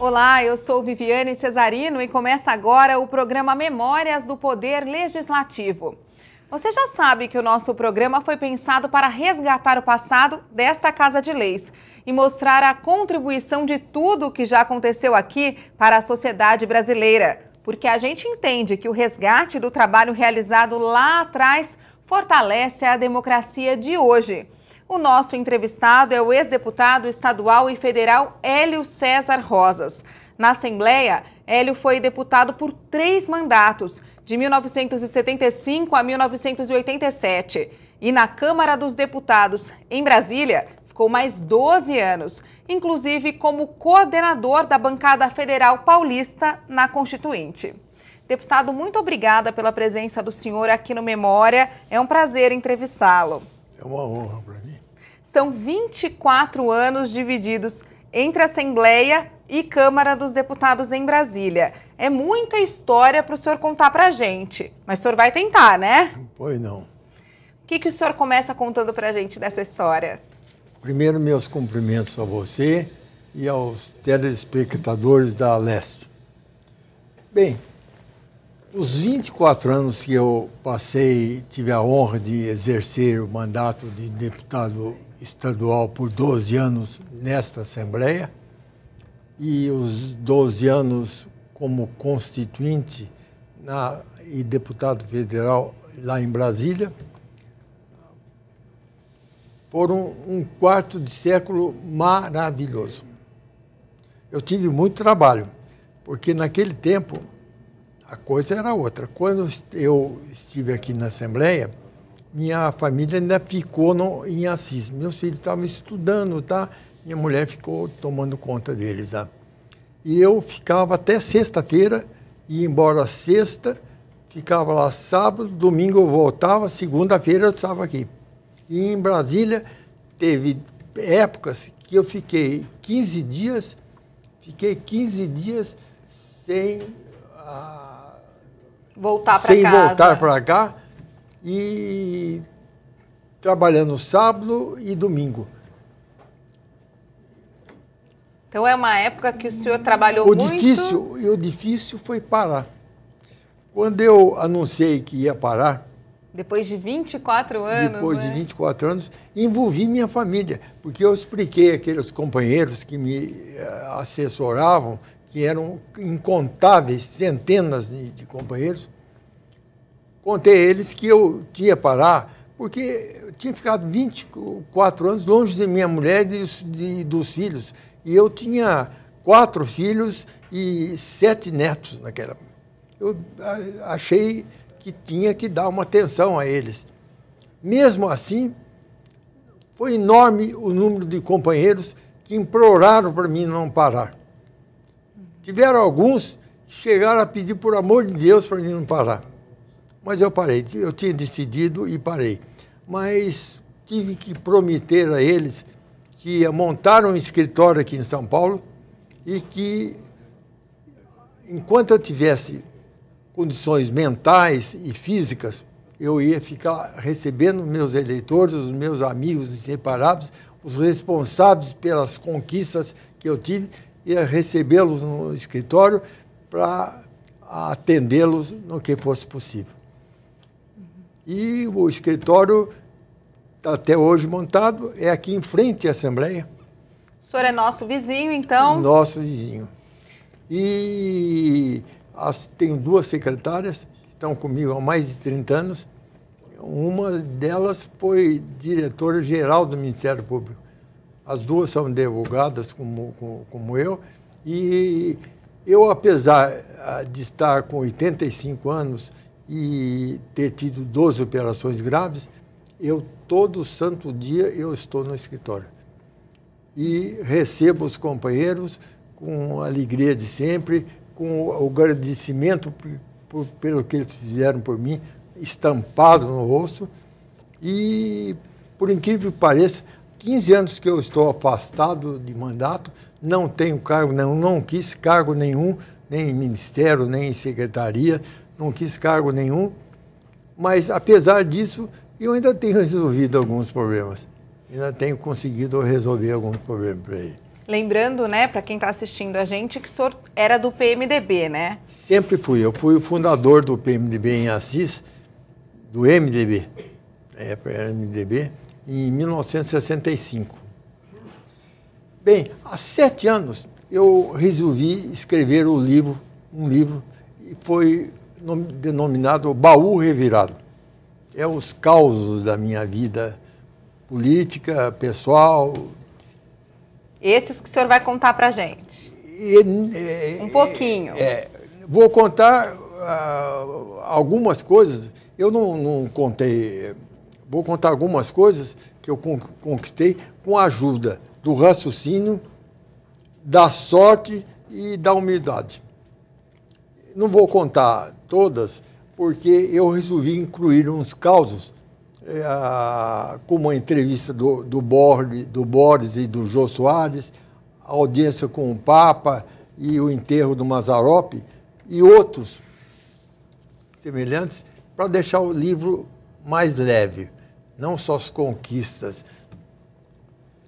Olá, eu sou Viviane Cesarino e começa agora o programa Memórias do Poder Legislativo. Você já sabe que o nosso programa foi pensado para resgatar o passado desta Casa de Leis e mostrar a contribuição de tudo o que já aconteceu aqui para a sociedade brasileira. Porque a gente entende que o resgate do trabalho realizado lá atrás fortalece a democracia de hoje. O nosso entrevistado é o ex-deputado estadual e federal Hélio César Rosas. Na Assembleia, Hélio foi deputado por 3 mandatos, de 1975 a 1987. E na Câmara dos Deputados, em Brasília, ficou mais 12 anos, inclusive como coordenador da bancada federal paulista na Constituinte. Deputado, muito obrigada pela presença do senhor aqui no Memória. É um prazer entrevistá-lo. É uma honra para mim. São 24 anos divididos entre Assembleia e Câmara dos Deputados em Brasília. É muita história para o senhor contar para a gente, mas o senhor vai tentar, né? Pois não. O que o senhor começa contando para a gente dessa história? Primeiro, meus cumprimentos a você e aos telespectadores da Leste. Bem, os 24 anos que eu passei, tive a honra de exercer o mandato de deputado estadual por 12 anos nesta Assembleia e os 12 anos como constituinte e deputado federal lá em Brasília, foram um quarto de século maravilhoso. Eu tive muito trabalho, porque naquele tempo a coisa era outra. Quando eu estive aqui na Assembleia, minha família ainda ficou em Assis. Meus filhos estavam estudando, tá? Minha mulher ficou tomando conta deles. Tá? E eu ficava até sexta-feira, ia embora sexta, ficava lá sábado, domingo eu voltava, segunda-feira eu estava aqui. E em Brasília teve épocas que eu fiquei 15 dias sem voltar para casa. Voltar para cá e trabalhando sábado e domingo. Então é uma época que o senhor trabalhou muito. O difícil foi parar. Quando eu anunciei que ia parar, depois de 24 anos, depois de 24 anos, envolvi minha família, porque eu expliquei àqueles companheiros que me assessoravam, que eram incontáveis, centenas de companheiros, contei a eles que eu tinha parar, porque eu tinha ficado 24 anos longe de minha mulher e dos filhos, e eu tinha 4 filhos e 7 netos naquela. Eu achei que tinha que dar uma atenção a eles. Mesmo assim, foi enorme o número de companheiros que imploraram para mim não parar. Tiveram alguns que chegaram a pedir, por amor de Deus, para mim não parar. Mas eu parei, eu tinha decidido e parei. Mas tive que prometer a eles que ia montar um escritório aqui em São Paulo e que, enquanto eu tivesse condições mentais e físicas, eu ia ficar recebendo meus eleitores, os meus amigos inseparados, os responsáveis pelas conquistas que eu tive, ia recebê-los no escritório para atendê-los no que fosse possível. E o escritório está até hoje montado, é aqui em frente à Assembleia. O senhor é nosso vizinho, então? Nosso vizinho. E tenho 2 secretárias que estão comigo há mais de 30 anos. Uma delas foi diretora-geral do Ministério Público. As 2 são advogadas como eu. E eu, apesar de estar com 85 anos e ter tido 12 operações graves, todo santo dia eu estou no escritório. E recebo os companheiros com a alegria de sempre, com o agradecimento pelo que eles fizeram por mim, estampado no rosto. E, por incrível que pareça, 15 anos que eu estou afastado de mandato, não tenho cargo nenhum, não quis cargo nenhum, nem em ministério, nem em secretaria, não quis cargo nenhum. Mas, apesar disso, eu ainda tenho resolvido alguns problemas. Ainda tenho conseguido resolver alguns problemas para ele. Lembrando, né, para quem está assistindo a gente, que o senhor era do PMDB, né? Sempre fui. Eu fui o fundador do PMDB em Assis, do MDB, na época era MDB, em 1965. Bem, há 7 anos eu resolvi escrever um livro, e foi denominado Baú Revirado. É os causos da minha vida política, pessoal. Esses que o senhor vai contar para a gente. Um pouquinho. Vou contar algumas coisas. Eu não contei. Vou contar algumas coisas que eu conquistei com a ajuda do raciocínio, da sorte e da humildade. Não vou contar todas, porque eu resolvi incluir uns causos, como a entrevista do Boris e do Jô Soares, a audiência com o Papa e o enterro do Mazzaropi, e outros semelhantes, para deixar o livro mais leve, não só as conquistas.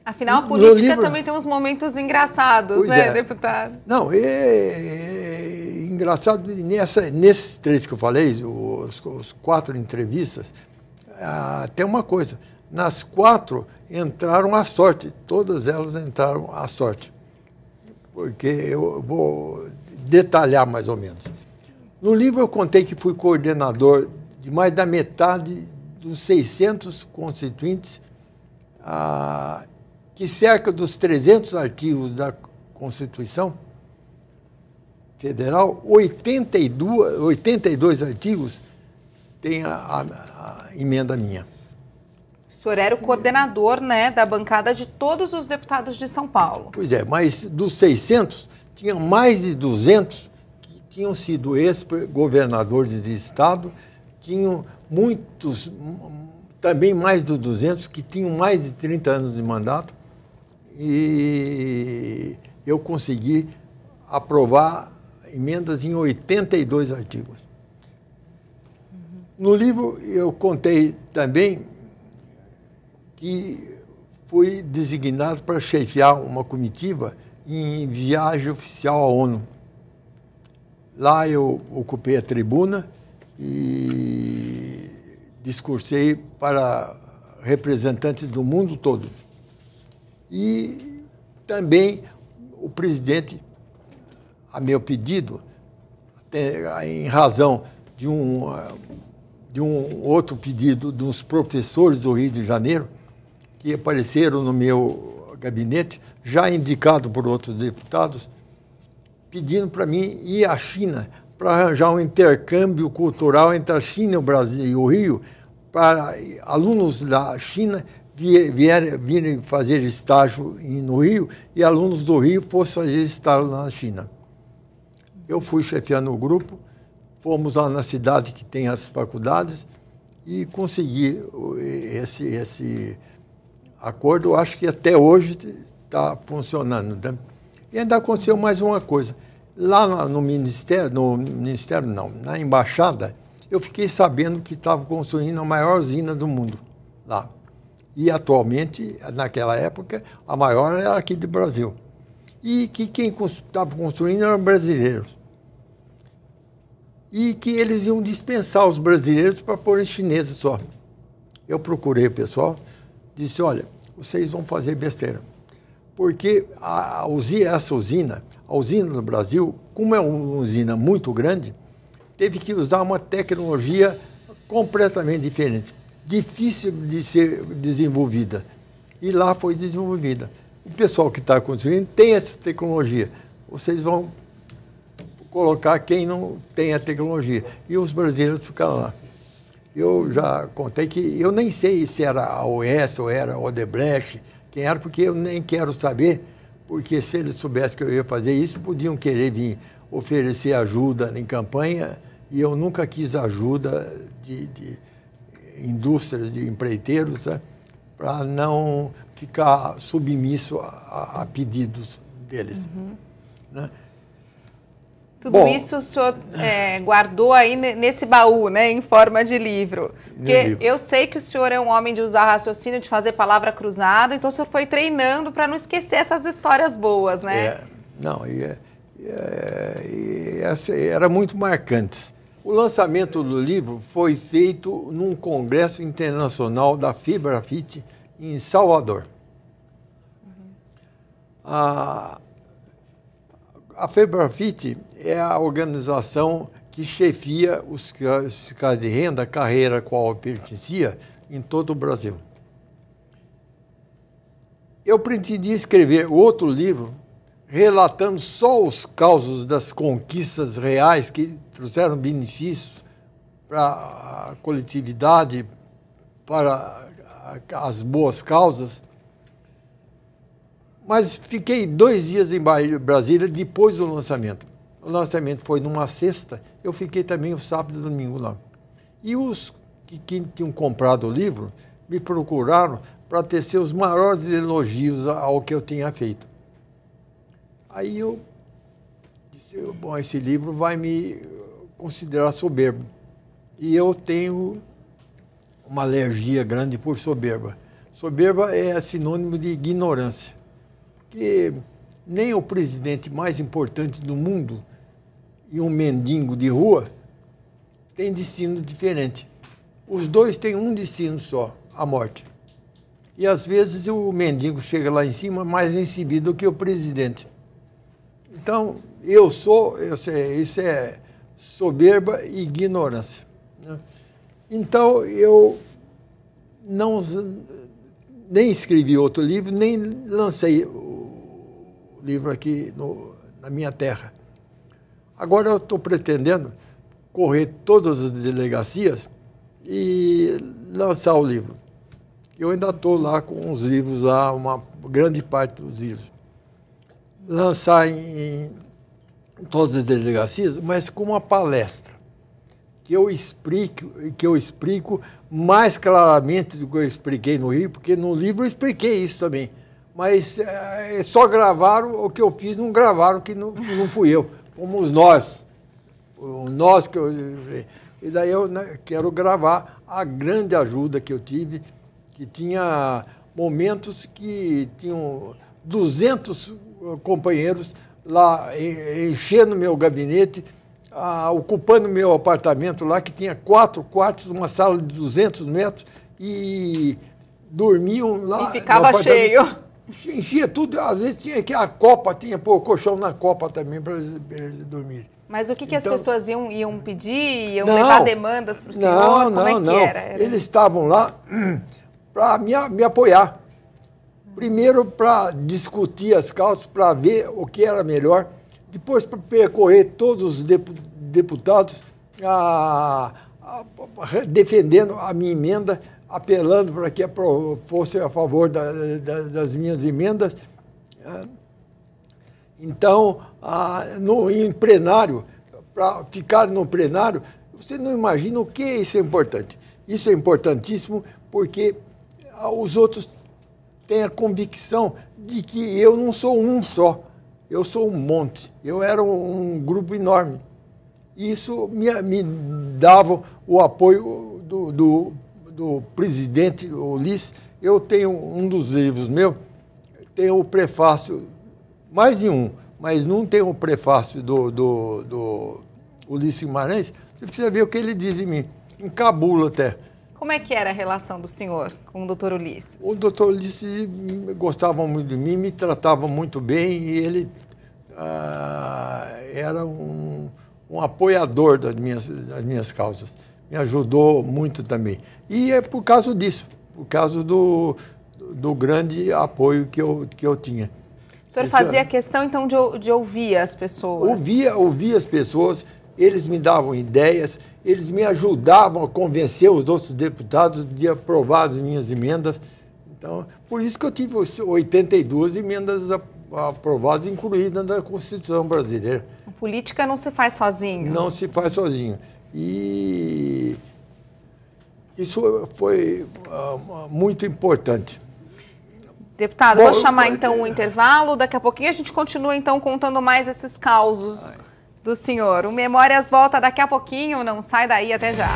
Afinal, a política também tem uns momentos engraçados, né, deputado? Não, é engraçado. Nesses 3 que eu falei, os 4 entrevistas, tem uma coisa. Nas 4 entraram à sorte, todas elas entraram à sorte. Porque eu vou detalhar mais ou menos. No livro eu contei que fui coordenador de mais da metade dos 600 constituintes, que cerca dos 300 artigos da Constituição Federal, 82 artigos têm a emenda minha. O senhor era o coordenador, né, da bancada de todos os deputados de São Paulo. Pois é, mas dos 600, tinha mais de 200 que tinham sido ex-governadores de Estado, tinham muitos, também mais de 200, que tinham mais de 30 anos de mandato, e eu consegui aprovar emendas em 82 artigos. No livro eu contei também que fui designado para chefiar uma comitiva em viagem oficial à ONU. Lá eu ocupei a tribuna e discursei para representantes do mundo todo. E também o presidente, a meu pedido, em razão de um outro pedido dos professores do Rio de Janeiro, que apareceram no meu gabinete, já indicado por outros deputados, pedindo para mim ir à China para arranjar um intercâmbio cultural entre a China, o Brasil e o Rio, para alunos da China virem fazer estágio no Rio e alunos do Rio fossem fazer estágio na China. Eu fui chefiando o grupo, fomos lá na cidade que tem as faculdades e consegui esse acordo. Eu acho que até hoje está funcionando. Né? E ainda aconteceu mais uma coisa. Lá no Ministério não, na Embaixada, eu fiquei sabendo que estava construindo a maior usina do mundo lá. E atualmente, naquela época, a maior era aqui do Brasil. E que quem estava construindo eram brasileiros. E que eles iam dispensar os brasileiros para pôr em chineses só. Eu procurei o pessoal, disse, olha, vocês vão fazer besteira. Porque essa usina, a usina do Brasil, como é uma usina muito grande, teve que usar uma tecnologia completamente diferente, difícil de ser desenvolvida. E lá foi desenvolvida. O pessoal que está construindo tem essa tecnologia. Vocês vão colocar quem não tem a tecnologia. E os brasileiros ficaram lá. Eu já contei que eu nem sei se era a OS ou era a Odebrecht, quem era, porque eu nem quero saber, porque se eles soubessem que eu ia fazer isso, podiam querer vir oferecer ajuda em campanha, e eu nunca quis ajuda de indústrias, de empreiteiros, né, para não ficar submisso a pedidos deles. Uhum. Né? Tudo isso o senhor guardou aí nesse baú, né, em forma de livro. Porque eu sei que o senhor é um homem de usar raciocínio, de fazer palavra cruzada, então o senhor foi treinando para não esquecer essas histórias boas, né? Era muito marcante. O lançamento do livro foi feito num congresso internacional da Febrafite em Salvador. A Febrafite é a organização que chefia os fiscais de renda, a carreira a qual eu pertencia, em todo o Brasil. Eu pretendia escrever outro livro relatando só os causos das conquistas reais que trouxeram benefícios para a coletividade, para as boas causas. Mas fiquei 2 dias em Brasília depois do lançamento. O lançamento foi numa sexta, eu fiquei também o sábado e domingo lá. E os que tinham comprado o livro me procuraram para tecer os maiores elogios ao que eu tinha feito. Aí eu disse, bom, esse livro vai me considerar soberbo. E eu tenho uma alergia grande por soberba. Soberba é sinônimo de ignorância. Porque nem o presidente mais importante do mundo e um mendigo de rua têm destino diferente. Os dois têm um destino só, a morte. E, às vezes, o mendigo chega lá em cima mais recebido do que o presidente. Então, isso é soberba e ignorância, né? Então, eu nem escrevi outro livro, nem lancei o livro aqui na minha terra. Agora eu estou pretendendo correr todas as delegacias e lançar o livro. Eu ainda estou lá com os livros, lá, uma grande parte dos livros. Lançar em todas as delegacias, mas com uma palestra, que eu explico mais claramente do que eu expliquei no Rio, porque no livro eu expliquei isso também. Mas só gravaram o que eu fiz, não gravaram que não fui eu. Fomos nós. E daí eu quero gravar a grande ajuda que eu tive, que tinha momentos que tinham 200 companheiros lá enchendo meu gabinete, ocupando meu apartamento lá, que tinha 4 quartos, uma sala de 200 metros, e dormiam lá. E ficava cheio. Enchia tudo, às vezes tinha que a copa, tinha pôr colchão na copa também para eles dormirem. Mas o que as pessoas iam pedir? Iam levar demandas para o senhor? Como que era? Eles estavam lá para me apoiar. Primeiro, para discutir as causas, para ver o que era melhor. Depois, para percorrer todos os deputados defendendo a minha emenda, apelando para que fosse a favor das minhas emendas. Então, em plenário, para ficar no plenário, você não imagina o que isso é importante. Isso é importantíssimo porque os outros têm a convicção de que eu não sou um só, eu sou um monte. Eu era um grupo enorme. Isso me dava o apoio do presidente Ulisses. Eu tenho um dos livros meus, tem o prefácio, mais de um, mas não tem o prefácio do Ulisses Guimarães. Você precisa ver o que ele diz de mim, encabula até. Como é que era a relação do senhor com o doutor Ulisses? O doutor Ulisses gostava muito de mim, me tratava muito bem e ele era um apoiador das minhas causas. Me ajudou muito também. E é por causa disso, por causa do grande apoio que eu tinha. O senhor fazia questão, então, de ouvir as pessoas? Ouvia as pessoas, eles me davam ideias, eles me ajudavam a convencer os outros deputados de aprovar as minhas emendas. Então, por isso que eu tive 82 emendas aprovadas, incluídas na Constituição brasileira. A política não se faz sozinho. Não se faz sozinho. E isso foi muito importante. Deputado, vou chamar então o intervalo. Daqui a pouquinho a gente continua então contando mais esses causos do senhor. O Memórias volta daqui a pouquinho, não sai daí, até já.